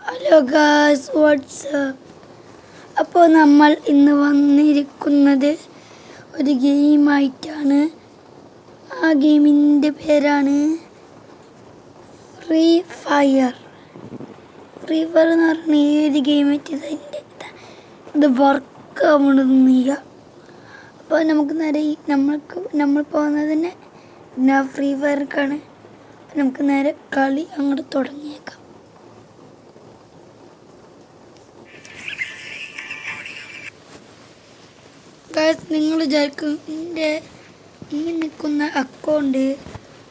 Hello guys, WhatsApp. അപ്പോൾ നമ്മൾ ഇന്ന് വന്നിരിക്കുന്നത് ഒരു ഗെയിമായിട്ടാണ്. ആ ഗെയിമിൻ്റെ പേരാണ് ഫ്രീ ഫയർ. ഫ്രീ ഫയർ എന്ന് പറഞ്ഞാൽ ഏത് ഗെയിമായിട്ട് ഇത് വർക്ക് ആവണമെന്നില്ല. അപ്പോൾ നമുക്ക് നേരെ നമ്മൾ പോകുന്നത് തന്നെ ഫ്രീ ഫയർക്കാണ്. നമുക്ക് നേരെ കളി അങ്ങോട്ട് തുടങ്ങിയേക്കാം. നിങ്ങൾ വിചാരിക്കും എൻ്റെ ഈ നിൽക്കുന്ന അക്കൗണ്ട്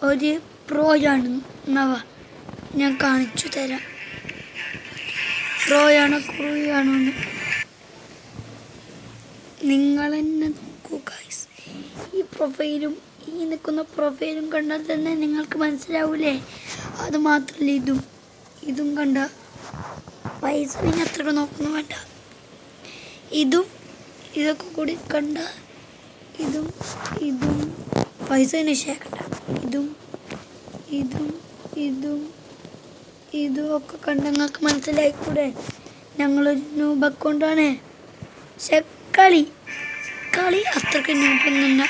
ഒരു പ്രോയാണ് എന്നവ ഞാൻ കാണിച്ചു തരാം. പ്രോയാണോ ക്രൂയാണോ എന്ന് നിങ്ങൾ തന്നെ നോക്കൂ ഗൈസ്. ഈ പ്രൊഫൈലും ഈ നിൽക്കുന്ന പ്രൊഫൈലും കണ്ടാൽ തന്നെ നിങ്ങൾക്ക് മനസ്സിലാവൂലേ. അത് മാത്രമല്ല, ഇതും കണ്ട പൈസ പിന്നെ അത്ര നോക്കുന്നു വേണ്ട. ഇതൊക്കെ കൂടി കണ്ട ഇതും പൈസ നിശ്ചയിക്കണ്ട. ഇതും ഒക്കെ കണ്ട നിങ്ങൾക്ക് മനസ്സിലായിക്കൂടെ ഞങ്ങളൊരു ന്യൂബ് അക്കൗണ്ടാണ്. പക്ഷെ കളി അത്രയ്ക്ക് ന്യൂബൊന്നുമില്ല.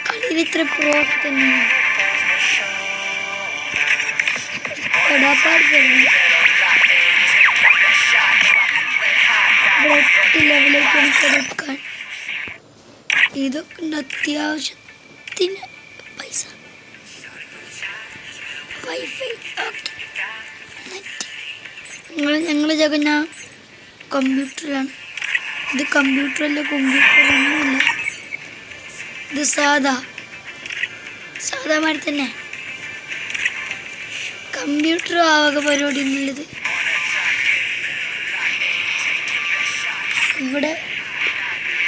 കളിയിൽ ഇത്ര പ്രോ തന്നെയാണ്. ലെവലിലേക്കാണ് കൊടുക്കാൻ. ഇതൊക്കെ ഉണ്ട് അത്യാവശ്യത്തിന് പൈസ. വൈഫൈ ഞങ്ങൾ ഞാൻ കമ്പ്യൂട്ടറിലാണ്. ഇത് കമ്പ്യൂട്ടറൊന്നുമില്ല. ഇത് സാധാ മാതിരി തന്നെ. കമ്പ്യൂട്ടർ ആവക പരിപാടി എന്നുള്ളത്. ഇവിടെ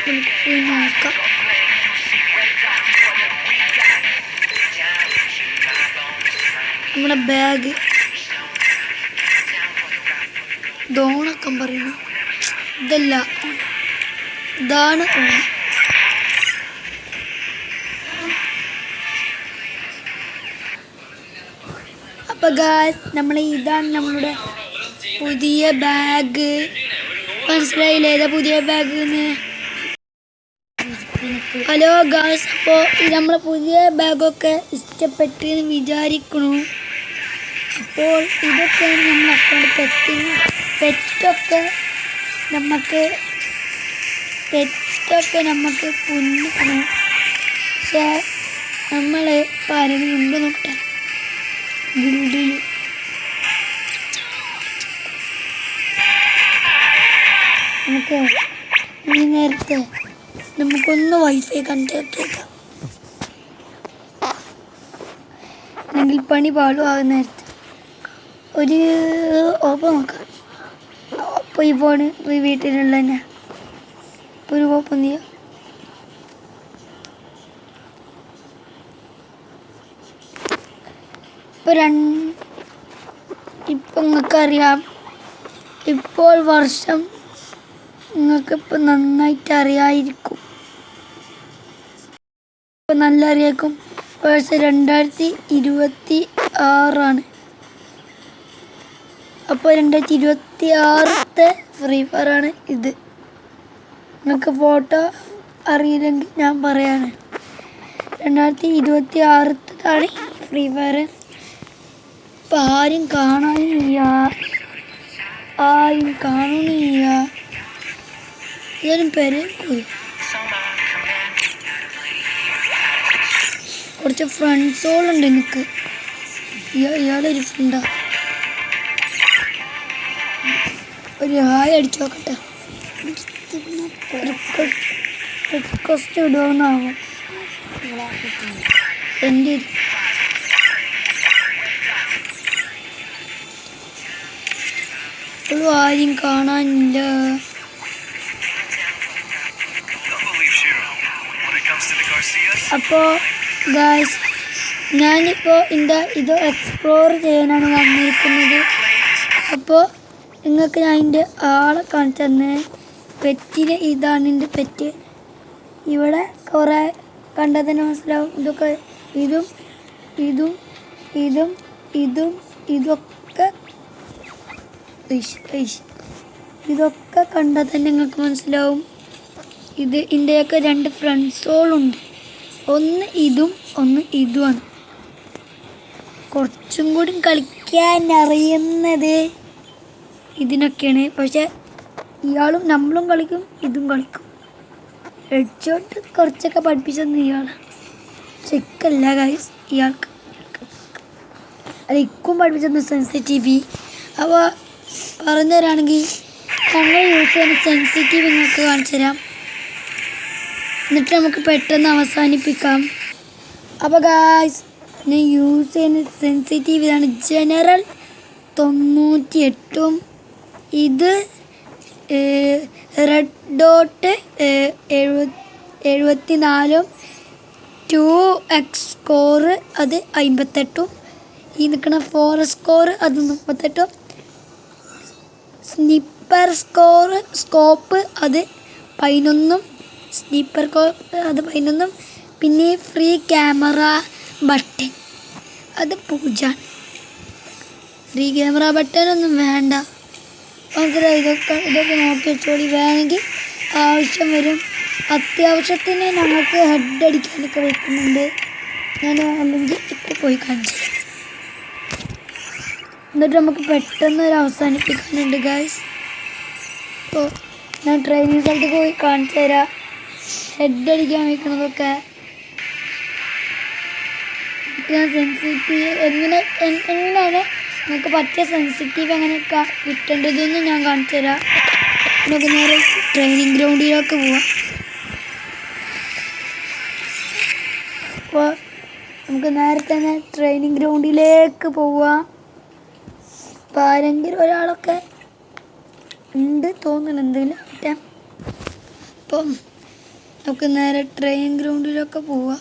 നമുക്ക് പോയി നോക്കാം. നമ്മുടെ ബാഗ് ദോണക്കം പറയുന്നു. ഇതാണ് ഓണം. അപ്പോൾ ഗായ്സ്, ഇതാണ് നമ്മളുടെ പുതിയ ബാഗ്. മനസ്സിലായില്ലേ ഏതാ പുതിയ ബാഗ് എന്ന്? ഹലോ ഗായ്സ്, അപ്പോൾ നമ്മളെ പുതിയ ബാഗൊക്കെ ഇഷ്ടപ്പെട്ടു എന്ന് വിചാരിക്കണു. അപ്പോൾ ഇതൊക്കെയാണ് നമ്മൾ അക്കൗണ്ട് പെറ്റൊക്കെ നമുക്ക് പുല്ലാണ്. പക്ഷേ നമ്മൾ പാരന് മുൻപ് നോക്കട്ടെ. ഗിൽഡിൽ നമുക്ക് ഈ നേരത്തെ നമുക്കൊന്ന് വൈഫൈ കണക്ട് ചെയ്ക്കാം, അല്ലെങ്കിൽ പണി പാടും. ആകുന്ന നേരത്തെ ഒരു ഓപ്പൺ നോക്കാം. അപ്പോൾ ഈ ഫോണ് വീട്ടിലുള്ള തന്നെ ഒരു ഓപ്പൺ ചെയ്യാം. ഇപ്പം നിങ്ങൾക്കറിയാം, ഇപ്പോൾ വർഷം നിങ്ങൾക്കിപ്പോൾ നന്നായിട്ട് അറിയായിരിക്കും. ഇപ്പം നല്ല അറിയാക്കും. വർഷം 2026. അപ്പോൾ 2026 ഫ്രീ ഫയറാണ് ഇത്. നിങ്ങൾക്ക് ഫോട്ടോ അറിയില്ലെങ്കിൽ ഞാൻ പറയാണ്. 2026 ഫ്രീ ഫയർ. ഇപ്പം ആരും കാണാനില്ല. ഇതൊരു പേര് പോയി. കുറച്ച് ഫ്രണ്ട്സുകളുണ്ട് എനിക്ക്. ഇയാളൊരു ഫ്രണ്ടാ. ഒരു ഹായ് അടിച്ചു നോക്കട്ടെ. റിക്വസ്റ്റ് ഇടുമെന്നാവും. സെൻഡ് ചെയ്തു. ഇപ്പോഴും ആരും കാണാനില്ല. അപ്പോൾ ഗായ്സ്, ഞാനിപ്പോൾ ഇത് എക്സ്പ്ലോർ ചെയ്യാനാണ് വന്നിരിക്കുന്നത്. അപ്പോൾ നിങ്ങൾക്ക് ഞാൻ എൻ്റെ ആളെ കാണിച്ചു തന്നെ. പെറ്റിന് ഇതാണ് എൻ്റെ പെറ്റ്. ഇവിടെ കുറേ കണ്ടാൽ തന്നെ മനസ്സിലാവും. ഇതൊക്കെ ഇതൊക്കെ ഇതൊക്കെ കണ്ടാൽ തന്നെ നിങ്ങൾക്ക് മനസ്സിലാവും ഇതിൻ്റെയൊക്കെ 2 ഫ്രണ്ട് സോളുണ്ട്. ഒന്ന് ഇതും ഒന്ന് ഇതുമാണ്. കുറച്ചും കൂടി കളിക്കാൻ അറിയുന്നത് ഇതിനൊക്കെയാണ്. പക്ഷെ ഇയാളും നമ്മളും കളിക്കും, ഇതും കളിക്കും. ഹെഡ്ഷോട്ട് കുറച്ചൊക്കെ പഠിപ്പിച്ചെന്ന് ഇയാളാണ്. ചെക്കല്ല ഗൈസ്, ഇയാൾക്ക് അത് ഇക്കും പഠിപ്പിച്ചെന്ന് സെൻസിറ്റീവ്. അപ്പോൾ പറഞ്ഞു തരാണെങ്കിൽ ഞങ്ങൾ യൂസ് ചെയ്യുന്ന സെൻസിറ്റീവ് നിങ്ങൾക്ക് കാണിച്ചു തരാം, എന്നിട്ട് നമുക്ക് പെട്ടെന്ന് അവസാനിപ്പിക്കാം. അപ്പോൾ ഗൈസ് ഞാൻ യൂസ് ചെയ്യുന്ന സെൻസിറ്റീവ് ഇതാണ്, ജനറൽ 98. ഇത് റെഡ് ഡോട്ട് 74, 2x സ്കോർ അത് 58, ഈ നിൽക്കുന്ന 4 സ്കോർ അത് 38, സ്നിപ്പർ സ്കോപ്പ് അത് 11, സ്നിപ്പർ സ്കോപ്പ് അത് 11, പിന്നെ ഫ്രീ ക്യാമറ ബട്ടൺ അത് 0. ഫ്രീ ക്യാമറ ബട്ടനൊന്നും വേണ്ട, മനസ്സിലായി. ഇതൊക്കെ നോക്കി വെച്ചോളി, വേണമെങ്കിൽ ആവശ്യം വരും. അത്യാവശ്യത്തിന് ഞങ്ങൾക്ക് ഹെഡ് അടിക്കാനൊക്കെ വെക്കുന്നുണ്ട്. ഞാൻ അല്ലെങ്കിൽ ഇപ്പോൾ പോയി കാണിച്ചു തരാം, എന്നിട്ട് നമുക്ക് പെട്ടെന്ന് ഒരു അവസാനിപ്പിക്കാനുണ്ട് ഗൈസ്. അപ്പോൾ ഞാൻ ട്രെയിനിങ് സ്ഥലത്ത് പോയി കാണിച്ചു തരാം ഹെഡ് അടിക്കാൻ വയ്ക്കുന്നതൊക്കെ. സെൻസിറ്റീവ് എങ്ങനെയാണ് നമുക്ക് പറ്റിയ സെൻസിറ്റീവ് എങ്ങനെയൊക്കെ കിട്ടേണ്ടതെന്ന് ഞാൻ കാണിച്ചു തരാം. നമുക്ക് നേരെ ട്രെയിനിങ് ഗ്രൗണ്ടിലേക്ക് പോവാം. അപ്പോൾ നമുക്ക് നേരത്തെ തന്നെ ട്രെയിനിങ് ഗ്രൗണ്ടിലേക്ക് പോവാം. അപ്പോൾ ആരെങ്കിലും ഒരാളൊക്കെ ഉണ്ട് തോന്നുന്നു എന്തെങ്കിലും ആട്ടെ. അപ്പം നമുക്ക് നേരെ ട്രെയിനിങ് ഗ്രൗണ്ടിലൊക്കെ പോവാം.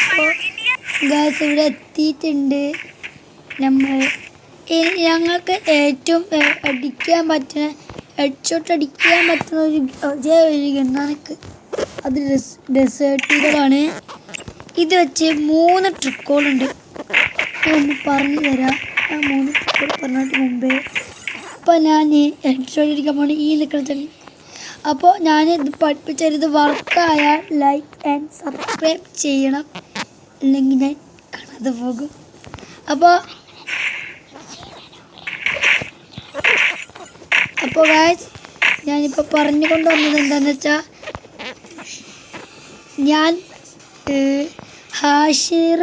അപ്പോൾ ഗൈസ് ഇവിടെ എത്തിയിട്ടുണ്ട് നമ്മൾ. ഞങ്ങൾക്ക് ഏറ്റവും അടിക്കാൻ പറ്റുന്ന ഹെഡ്ഷോട്ട് അടിക്കാൻ പറ്റുന്ന ഒരു ഗണ്ണാണിക്ക്, അത് ഡെസേർട്ടുകളാണ്. ഇത് വെച്ച് 3 ട്രിക്കുകളുണ്ട്. ഒന്ന് പറഞ്ഞു തരാം, ആ 3 ട്രിക്കുകൾ പറഞ്ഞിട്ട് മുമ്പേ. അപ്പോൾ ഞാൻ ഹെഡ്ഷോട്ട് അടിക്കാൻ പോകണം ഈ നിൽക്കുന്നത്. അപ്പോൾ ഞാൻ ഇത് പഠിപ്പിച്ചത് വർക്കായാൽ ലൈക്ക് ആൻഡ് സബ്സ്ക്രൈബ് ചെയ്യണം, അല്ലെങ്കിൽ ഞാൻ കാണാതെ പോകും. അപ്പോൾ ഗൈസ് ഞാനിപ്പോൾ പറഞ്ഞുകൊണ്ട് വന്നത് എന്താണെന്ന് വെച്ചാൽ, ഞാൻ ഹാഷിർ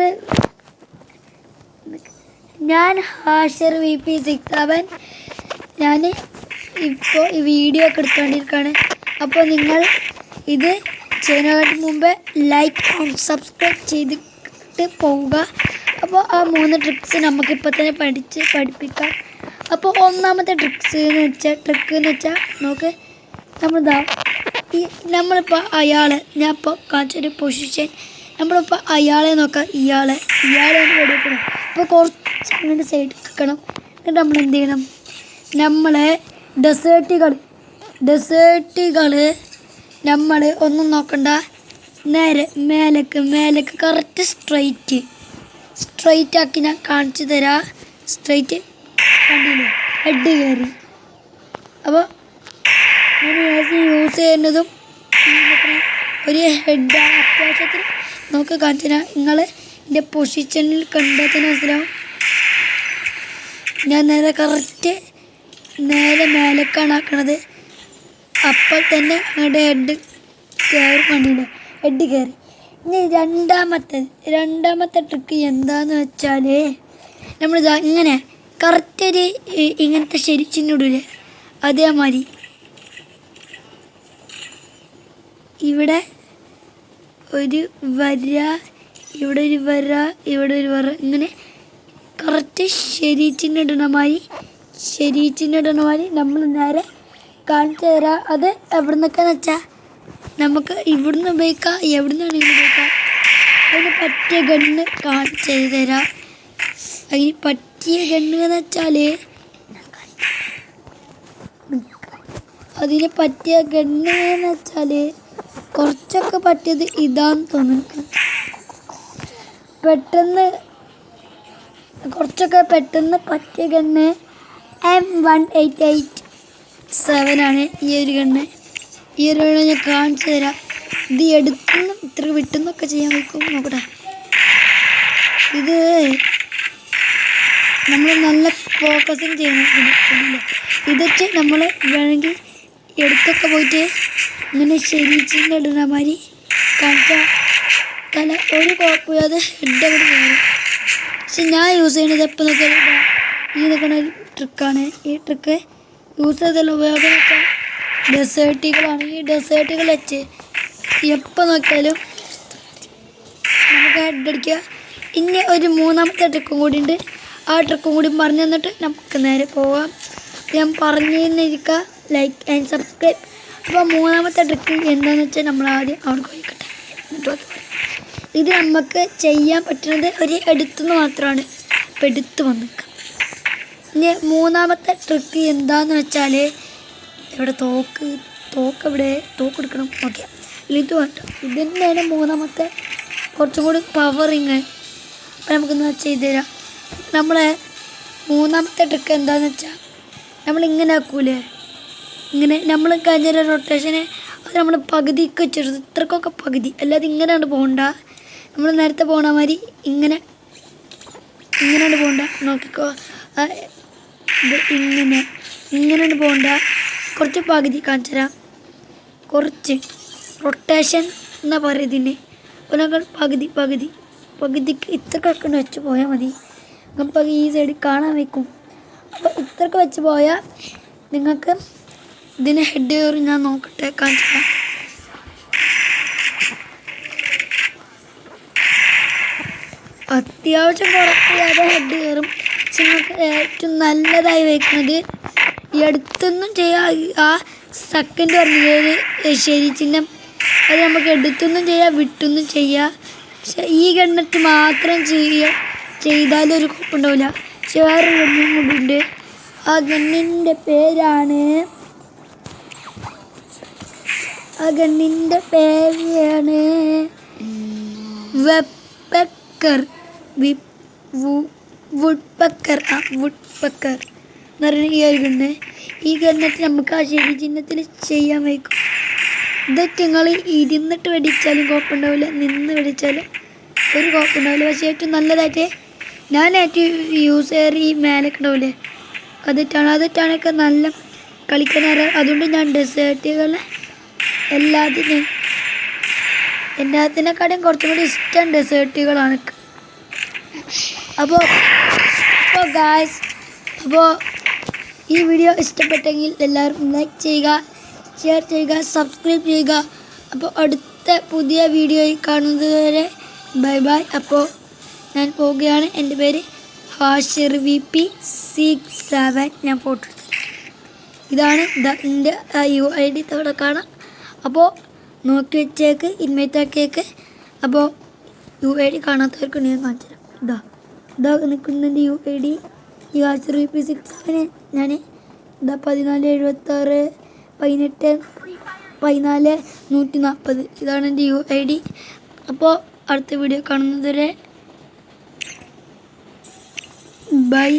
VP67 ഞാൻ ഇപ്പോൾ ഈ വീഡിയോ ഒക്കെ എടുത്തുകൊണ്ടിരിക്കുകയാണ്. അപ്പോൾ നിങ്ങൾ ഇത് ചെയ്യുന്നതിന് മുമ്പേ ലൈക്ക് ആൻഡ് സബ്സ്ക്രൈബ് ചെയ്തിട്ട് പോവുക. അപ്പോൾ ആ 3 ട്രിക്സ് നമുക്കിപ്പോൾ തന്നെ പഠിപ്പിക്കാം. അപ്പോൾ ഒന്നാമത്തെ ട്രിക്ക് എന്ന് വെച്ചാൽ നോക്ക്, നമ്മളിപ്പോൾ അയാളെ ഞാൻ ഇപ്പോൾ കാണിച്ചൊരു പൊസിഷൻ, നമ്മളിപ്പോൾ അയാളെ നോക്കാം, ഇയാളെ പഠിക്കണം. അപ്പോൾ കുറച്ച് അങ്ങോട്ട് സൈഡ് വെക്കണം. എന്നിട്ട് നമ്മൾ എന്ത് ചെയ്യണം, നമ്മളെ ഡെസേർട്ടുകൾ നമ്മൾ ഒന്നും നോക്കണ്ട, നേരെ മേലേക്ക് കറക്റ്റ് സ്ട്രൈറ്റ് ആക്കി ഞാൻ കാണിച്ചു തരാം. സ്ട്രൈറ്റ് കണ്ടില്ലേ, ഹെഡ് കയറി. അപ്പോൾ ഞാൻ യൂസ് ചെയ്യുന്നതും ഒരു ഹെഡാണ്. അത്യാവശ്യത്തിന് നമുക്ക് കാണിച്ചു തരാം. നിങ്ങൾ എൻ്റെ പൊസിഷനിൽ കണ്ടെത്തുന്ന മനസ്സിലാവും. ഞാൻ കറക്റ്റ് നേരെ മേലേക്കാണ് ആക്കണത്. അപ്പോൾ തന്നെ അങ്ങോട്ട് ഹെഡ് കയറി, കണ്ടില്ലേ, ഹെഡ് കയറി. ഇനി രണ്ടാമത്തെ ട്രിക്ക് എന്താന്ന് വെച്ചാൽ, നമ്മളിതാ ഇങ്ങനെ കറക്റ്റ് ഒരു ഇങ്ങനത്തെ ശരിച്ചിന്നിടൂലേ, അതേമാതിരി ഇവിടെ ഒരു വര, ഇവിടെ ഒരു വര, ഇവിടെ ഒരു വര, ഇങ്ങനെ കറക്റ്റ് ശരിച്ചിന്നിടണ മാതിരി നമ്മൾ നേരെ കാണിച്ചു തരാം. അത് എവിടെ നിന്നൊക്കെയെന്ന് വെച്ചാൽ നമുക്ക് ഇവിടുന്ന് ഉപയോഗിക്കാം, എവിടെ നിന്നാണെങ്കിലും ഉപയോഗിക്കാം. അതിന് പറ്റിയ ഗണ്ണ് കാണിച്ചു തരാം. അതിന് പറ്റിയ ഗണ്ണ് എന്ന് വെച്ചാൽ കുറച്ചൊക്കെ പറ്റിയത് ഇതാന്ന് തോന്നുന്നു. പെട്ടെന്ന് കുറച്ചൊക്കെ പെട്ടെന്ന് പറ്റിയ ഗണ്ണ് M1887 ആണ് ഈ ഒരു ഗണ്ണ്. ഈ ഒരു ഗണ്ണ് ഞാൻ കാണിച്ചു തരാം. ഇത് എടുത്തുനിന്നും ഇത്ര വിട്ടുന്നൊക്കെ ചെയ്യാൻ വയ്ക്കും. നോക്കട്ടെ, ഇത് നമ്മൾ നല്ല ഫോക്കസിങ് ചെയ്യണം. ഇതൊക്കെ നമ്മൾ വേണമെങ്കിൽ എടുത്തൊക്കെ പോയിട്ട് ഇങ്ങനെ ശരിച്ചിൻ്റെ ഇടുന്ന മാതിരി കാണിച്ചാൽ തല ഒരു കുഴപ്പമില്ലാതെ ഹെഡ് അവിടെ കയറും. പക്ഷെ ഞാൻ യൂസ് ചെയ്യുന്നത് എപ്പോൾ നോക്കിയാൽ ഈ നിൽക്കുന്ന ഒരു ട്രിക്കാണ്. ഈ ട്രിക്ക് യൂസ് ചെയ്തുള്ള ഉപയോഗം വെച്ചാൽ ഡെസേർട്ടുകളാണ്. ഈ ഡെസേർട്ടുകൾ വെച്ച് എപ്പോൾ നോക്കിയാലും നമുക്ക് ഹെഡ് അടിക്കുക. ഇനി ഒരു മൂന്നാമത്തെ ട്രിക്കും കൂടി ഉണ്ട്. ആ ട്രിക്കും കൂടി പറഞ്ഞു തന്നിട്ട് നമുക്ക് നേരെ പോവാം. ഞാൻ പറഞ്ഞു തന്നിരിക്കുക, ലൈക്ക് ആൻഡ് സബ്സ്ക്രൈബ്. അപ്പോൾ മൂന്നാമത്തെ ട്രിക്ക് എന്താണെന്ന് വെച്ചാൽ നമ്മൾ ആദ്യം അവിടെ പോയിക്കട്ടെ. എന്നിട്ട് ഇത് നമുക്ക് ചെയ്യാൻ പറ്റുന്നത് ഒരു എടുത്തുനിന്ന് മാത്രമാണ്. അപ്പോൾ എടുത്ത് വന്നിക്കാം. ഇനി മൂന്നാമത്തെ ട്രിക്ക് എന്താണെന്ന് വെച്ചാൽ ഇവിടെ തോക്ക് ഇവിടെ തോക്ക് എടുക്കണം. ഓക്കെ, ഇത് വേണ്ട. ഇത് തന്നെയാണ് മൂന്നാമത്തെ കുറച്ചും കൂടി പവറിങ്. അപ്പോൾ നമുക്കൊന്ന് ചെയ്ത് തരാം. നമ്മളെ മൂന്നാമത്തെ ട്രിക്ക് എന്താണെന്ന് വെച്ചാൽ നമ്മളിങ്ങനെ ആക്കൂലേ, ഇങ്ങനെ നമ്മൾ കഴിഞ്ഞ റൊട്ടേഷന് അത് നമ്മൾ പകുതിക്ക് വെച്ചിട്ട് ഇത്രക്കൊക്കെ പകുതി, അല്ലാതെ ഇങ്ങനെയാണ് പോകണ്ട. നമ്മൾ നേരത്തെ പോകണ മാതിരി ഇങ്ങനെയാണ് പോകണ്ട. നോക്കിക്കോ, ഇത് ഇങ്ങനെയാണ് പോകണ്ട. കുറച്ച് പകുതി കാണിച്ചു തരാം. കുറച്ച് റൊട്ടേഷൻ എന്നാ പറയുന്നതിന്. അപ്പോൾ ഞങ്ങൾ പകുതിക്ക് ഇത്രക്കൊക്കെ വെച്ച് പോയാൽ മതി. നമുക്ക് ഈ സൈഡ് കാണാൻ വയ്ക്കും. അപ്പോൾ ഇത്രക്ക് വെച്ച് പോയാൽ നിങ്ങൾക്ക് ഇതിന് ഹെഡ് കയറി. ഞാൻ നോക്കട്ടെ, കാണിച്ചു. അത്യാവശ്യം കുഴപ്പമില്ലാതെ ഹെഡ് കയറും. പക്ഷെ നിങ്ങൾക്ക് ഏറ്റവും നല്ലതായി വയ്ക്കുന്നത് ഈ അടുത്തൊന്നും ചെയ്യാം. ആ സെക്കൻഡ് പറഞ്ഞത് ശരി ചിഹ്നം അത് നമുക്ക് എടുത്തൊന്നും ചെയ്യാം, വിട്ടൊന്നും ചെയ്യാം. പക്ഷെ ഈ ഗണ്ണിട്ട് മാത്രം ചെയ്താലൊരു കുഴപ്പമുണ്ടാവില്ല. പക്ഷെ വേറൊരു ഗണ്ണും കൂടിയുണ്ട്. ആ ഗണ്ണിൻ്റെ പേരാണ് വുഡ്പെക്കർ എന്ന് പറയുന്ന ഈ ഒരു ഗണ്ണ്. ഈ ഗണ്ണിട്ട് നമുക്ക് ആ ശരി ചിഹ്നത്തിൽ ചെയ്യാൻ വയ്ക്കും. ഇതൊക്കെ നിങ്ങൾ ഇരുന്നിട്ട് വെടിച്ചാലും കുഴപ്പമുണ്ടാവില്ല, നിന്ന് വെടിച്ചാലും ഒരു കുഴപ്പമുണ്ടാവില്ല. പക്ഷേ ഏറ്റവും നല്ലതായിട്ട് ഞാൻ ഏറ്റവും യൂസ് ചെയ്യാറ് ഈ മേലൊക്കെ ഉണ്ടാവില്ലേ, അതിട്ടാണൊക്കെ നല്ല കളിക്കാൻ അറിയാം. അതുകൊണ്ട് ഞാൻ ഡെസേർട്ടുകളെ എല്ലാത്തിനെക്കാളും കുറച്ചും കൂടി ഇഷ്ടം ഡെസേർട്ടുകളാണ്. അപ്പോൾ ഗായ്സ്, ഈ വീഡിയോ ഇഷ്ടപ്പെട്ടെങ്കിൽ എല്ലാവരും ലൈക്ക് ചെയ്യുക, ഷെയർ ചെയ്യുക, സബ്സ്ക്രൈബ് ചെയ്യുക. അപ്പോൾ അടുത്ത പുതിയ വീഡിയോയിൽ കാണുന്നത് വരെ ബൈ ബൈ. അപ്പോൾ ഞാൻ പോവുകയാണ്. എൻ്റെ പേര് ഹാഷിർ VP67. ഞാൻ ഫോട്ടോ എടുത്തു. ഇതാണ് എൻ്റെ UID അവിടെ കാണാം. അപ്പോൾ നോക്കി വെച്ചേക്ക്, ഇൻവൈറ്റ് ആക്കിയേക്ക്. അപ്പോൾ UID കാണാത്തവർക്ക് ഞാൻ കാണിച്ചു തരാം. ഇതാ നിൽക്കുന്നതിൻ്റെ UID ഈ ഹാഷിർ VP67. ഞാൻ 1476 18 14 140. ഇതാണ് എൻ്റെ UID. അപ്പോൾ അടുത്ത വീഡിയോ കാണുന്നത് വരെ ബൈ.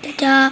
ടാറ്റാ.